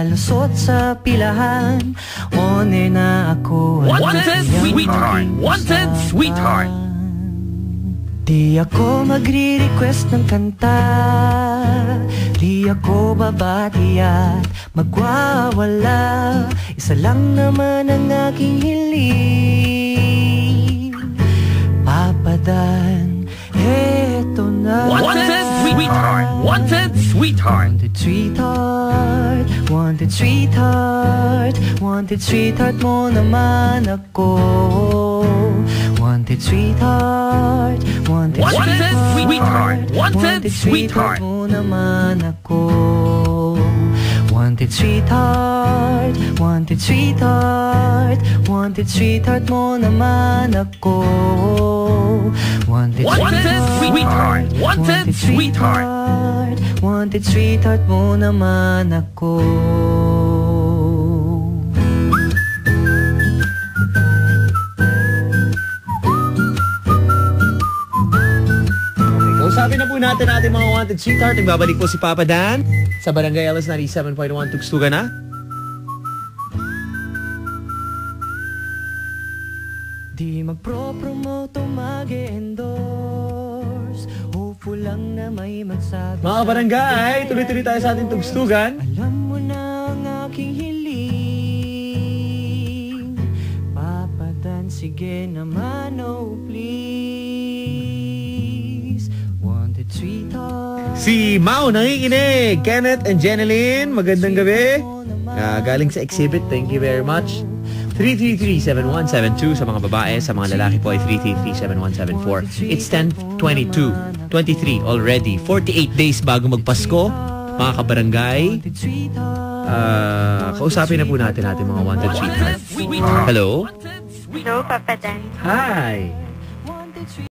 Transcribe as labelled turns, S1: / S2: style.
S1: Lusot sa pilahan, on na ako.
S2: Wanted sweetheart! Wanted sweetheart!
S1: Di ako magre-request ng kanta, di ako babati at magwawala. Isa lang naman ang aking hiling, papadan, eto na.
S2: Wanted sweetheart! Wanted sweetheart!
S1: Wanted sweetheart, wanted sweetheart, wanted sweetheart mo naman ako. Wanted sweetheart, wanted sweetheart,
S2: wanted sweetheart
S1: mo naman ako. Wanted sweetheart, wanted sweetheart, wanted sweetheart mo naman ako.
S2: Wanted sweetheart, wanted sweetheart,
S1: wanted sweetheart mo naman ako.
S3: Sabi na po natin ating mga wanted sweetheart. Nagbabalik po si Papa Dan sa Barangay LS 97.1 Tugstugan na.
S1: Di magpro-promote o mag-endorse, hopeful lang na may magsabi.
S3: Mga barangay, tuloy-tuloy tayo sa ating Tugstugan.
S1: Alam mo na ang aking hiling, Papa Dan, sige naman, oh please. Wanted sweetheart.
S3: Si Mau nanginginig. Kenneth and Jeneline, magandang gabi. Galing sa exhibit, thank you very much. 333-7172 sa mga babae, sa mga lalaki po ay 333-7174. It's 10:22, 23 already. 48 days bago magpasko, mga kabarangay. Kausapin na po natin mga wanted sweetheart. Hello?
S4: Hello, Papa Dan.
S3: Hi!